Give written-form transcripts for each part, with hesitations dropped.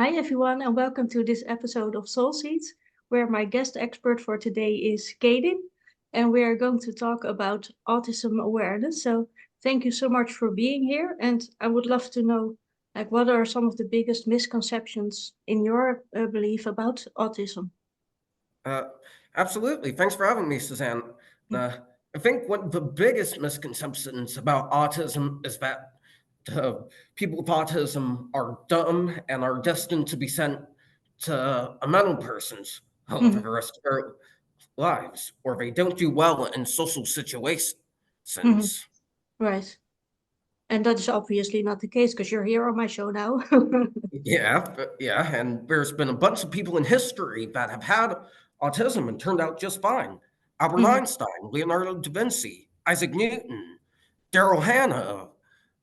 Hi, everyone, and welcome to this episode of Soul Seeds, where my guest expert for today is Kadin, and we are going to talk about autism awareness. So, thank you so much for being here, and I would love to know, what are some of the biggest misconceptions in your belief about autism? Uh, Absolutely. Thanks for having me, Suzanne. Uh, I think one of the biggest misconceptions about autism is that people with autism are dumb and are destined to be sent to a mental person's home for Mm-hmm. the rest of their lives, or they don't do well in social situations. Mm-hmm. Right, and that is obviously not the case because you're here on my show now. Yeah, and there's been a bunch of people in history that have had autism and turned out just fine. Albert Mm-hmm. Einstein, Leonardo da Vinci, Isaac Newton, Daryl Hannah,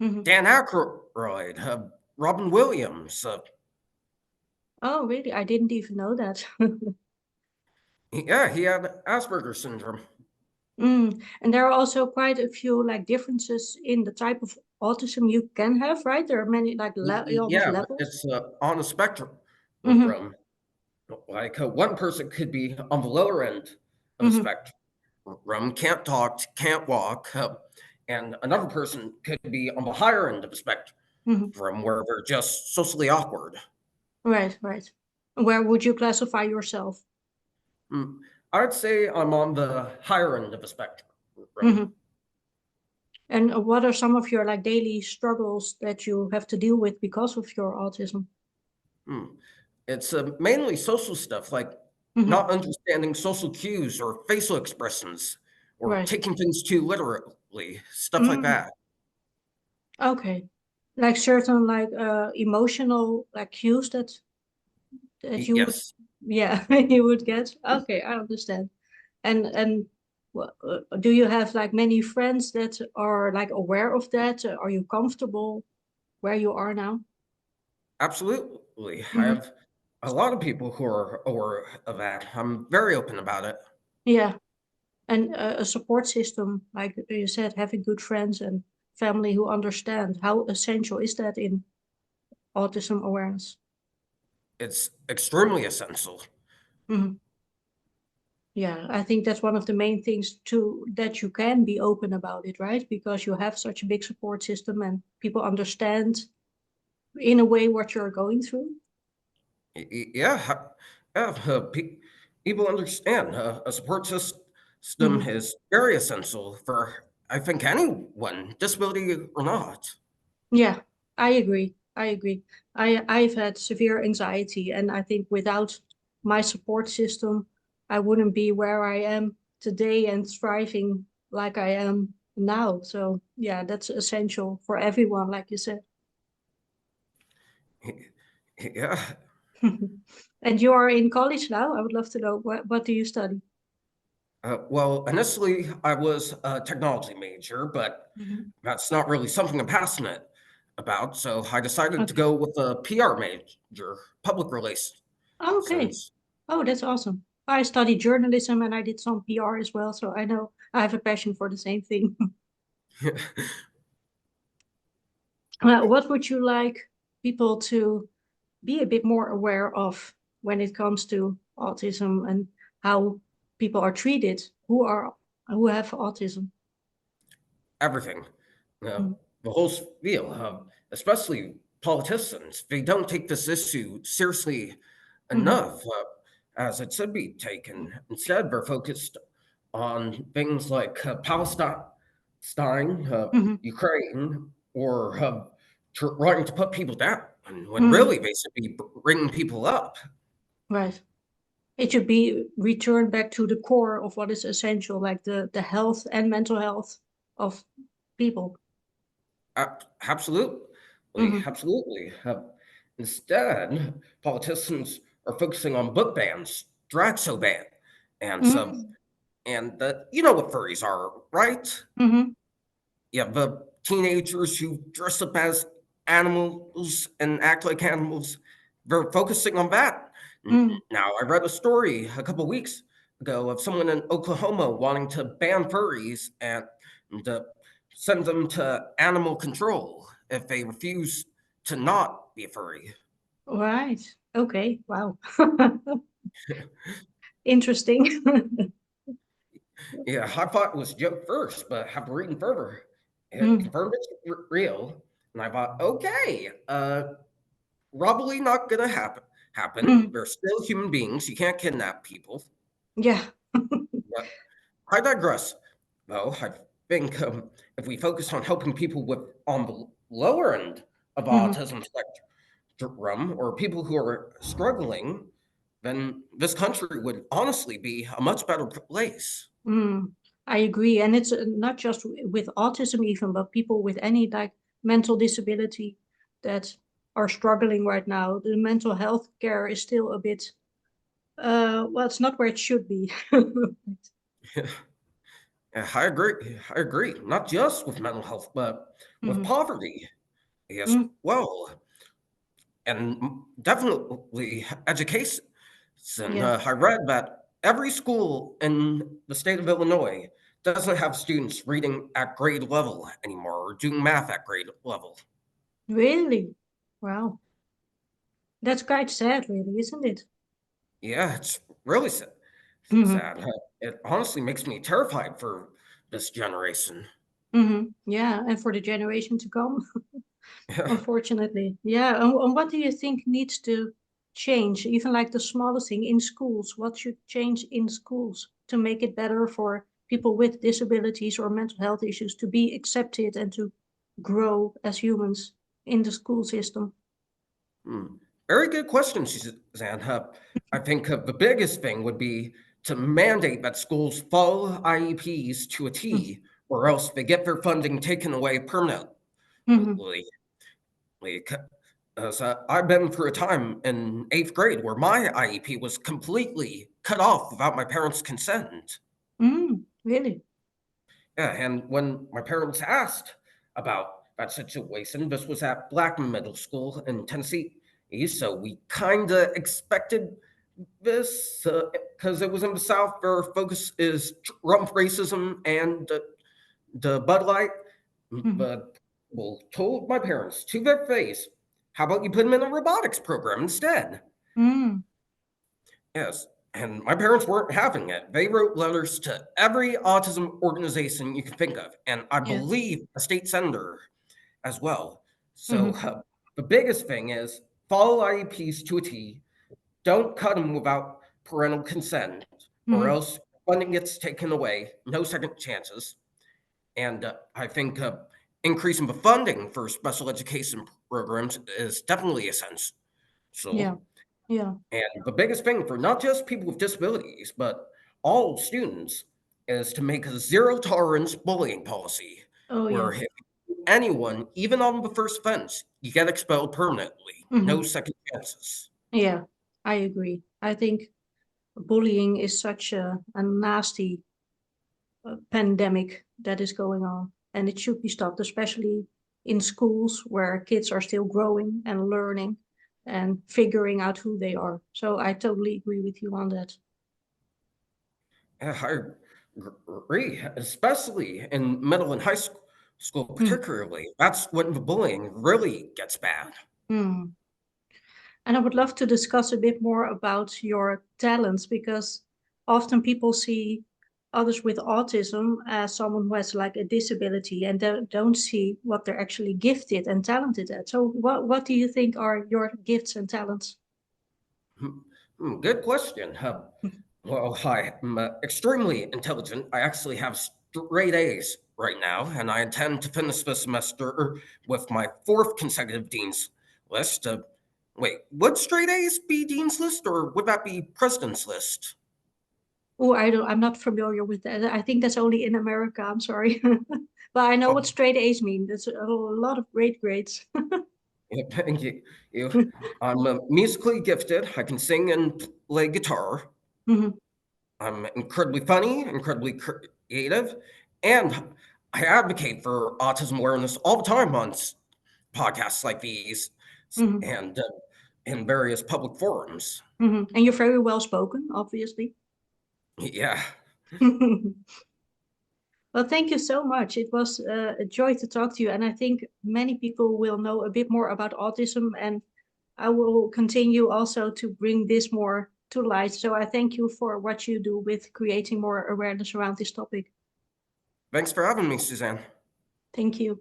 Mm-hmm. Dan Aykroyd, Robin Williams. Oh, really? I didn't even know that. Yeah, he had Asperger's syndrome. And there are also quite a few differences in the type of autism you can have, right? There are many almost Yeah, levels. it's on a spectrum. Mm-hmm. Like one person could be on the lower end of the Mm-hmm. spectrum, can't talk, can't walk, and another person could be on the higher end of the spectrum Mm-hmm. where they're just socially awkward. Right, right. Where would you classify yourself? Mm, I'd say I'm on the higher end of the spectrum. Mm-hmm. And what are some of your daily struggles that you have to deal with because of your autism? Mm. It's mainly social stuff like Mm-hmm. not understanding social cues or facial expressions or Right. taking things too literally, stuff like Mm. that. Okay. Like certain emotional cues that you would, Yes, yeah, you would get. Okay, I understand. And do you have many friends that are aware of that? Are you comfortable where you are now? absolutely. I Hmm. have a lot of people who are aware of that. I'm very open about it. Yeah, and a support system, like you said, having good friends and family who understand. How essential is that in autism awareness? It's extremely essential. Hmm. Yeah, I think that's one of the main things too, that you can be open about it, right? Because you have such a big support system and people understand in a way what you're going through. Yeah, yeah. People understand a support system Hmm. is very essential for, I think, anyone, disability or not. Yeah, I agree. I agree. I've had severe anxiety, and I think without my support system, I wouldn't be where I am today and thriving like I am now. So yeah, that's essential for everyone, like you said. Yeah. And you are in college now. I would love to know what do you study? Well, initially I was a technology major, but Hmm. that's not really something I'm passionate about. So I decided to Okay. go with a PR major, public relations. Okay. Oh, that's awesome. I studied journalism and I did some PR as well, so I know I have a passion for the same thing. What would you like people to be a bit more aware of when it comes to autism and how people are treated who have autism? Everything. Mm. The whole spiel, especially politicians, they don't take this issue seriously Mhm. enough as it should be taken. Instead, they're focused on things like Palestine, Mhm. Ukraine, or trying to put people down, when Mhm. really they should be bringing people up. Right. It should be returned back to the core of what is essential, like the health and mental health of people. Absolutely, Mhm. absolutely. Instead, politicians are focusing on book bans, drag show ban, and some, Mhm. and you know what furries are, right? Mhm. Yeah, the teenagers who dress up as animals and act like animals. They're focusing on that. Mhm. Now, I read a story a couple weeks ago of someone in Oklahoma wanting to ban furries and send them to animal control if they refuse to not be a furry. Right. Okay. Wow. Interesting. Yeah, I thought it was a joke first, but after reading further, it Mm, confirmed it's real. And I thought, okay, probably not gonna happen. mm, They're still human beings. You can't kidnap people. yeah. But I digress. Though I think if we focus on helping people with on the lower end of Mhm, autism spectrum or people who are struggling, then this country would honestly be a much better place. mm. I agree. And it's not just with autism even, but people with any like mental disability that are struggling right now. The mental health care is still a bit, well, it's not where it should be. Yeah, I agree. I agree. Not just with mental health, but with Mhm, poverty as mm, well, and definitely education. yeah, I read that every school in the state of Illinois doesn't have students reading at grade level anymore or doing math at grade level. really. Wow. That's quite sad, really, isn't it? Yeah, it's really Hmm. sad. It honestly makes me terrified for this generation. Hmm. Yeah, and for the generation to come, unfortunately. Yeah, and what do you think needs to change? Even like the smallest thing in schools, what should change in schools to make it better for people with disabilities or mental health issues to be accepted and to grow as humans in the school system? Hmm. Very good question, Suzanne. I think the biggest thing would be to mandate that schools follow IEPs to a T, or else they get their funding taken away permanently. Mm-hmm. Because I've been through a time in eighth grade where my IEP was completely cut off without my parents' consent. Mm, really? Yeah, and when my parents asked about that situation, this was at Blackman Middle School in Tennessee. So we kind of expected this because it was in the South. Their focus is Trump racism and the Bud Light. Mm-hmm. But well, told my parents to their face, "How about you put them in a robotics program instead?" Mm, Yes, and my parents weren't having it. They wrote letters to every autism organization you can think of, and I yeah. believe a state senator as well. So Mm-hmm. the biggest thing is follow IEPs to a T. Don't cut them without parental consent, or Mm-hmm. else funding gets taken away. No second chances. And I think increasing the funding for special education programs is definitely essential. Yeah. Yeah. And the biggest thing for not just people with disabilities, but all students is to make a zero tolerance bullying policy Oh, where yeah. if anyone, even on the first offense, you get expelled permanently. No Mm-hmm. second chances. Yeah, I agree. I think bullying is such a nasty pandemic that is going on, and it should be stopped, especially in schools where kids are still growing and learning and figuring out who they are. So I totally agree with you on that. I agree, especially in middle and high school, Hmm. particularly. That's when the bullying really gets bad. Hmm. And I would love to discuss a bit more about your talents because often people see others with autism as someone who has like a disability and don't see what they're actually gifted and talented at. So what do you think are your gifts and talents? Good question. Well, hi, I'm extremely intelligent. I actually have straight A's right now, and I intend to finish the semester with my fourth consecutive Dean's list. Wait, would straight A's be Dean's list, or would that be President's list? Oh, I'm not familiar with that. I think that's only in America. I'm sorry. But I know what Oh, straight A's mean. There's a lot of great grades. yeah, thank you. I'm musically gifted. I can sing and play guitar. Mhm, I'm incredibly funny, incredibly creative, and I advocate for autism awareness all the time on podcasts like these mhm, and in various public forums. mhm. And you're very well spoken, obviously. Yeah, Well, thank you so much. It was a joy to talk to you, and I think many people will know a bit more about autism and I will continue also to bring this more to light. So I thank you for what you do with creating more awareness around this topic. Thanks for having me, Suzanne. Thank you.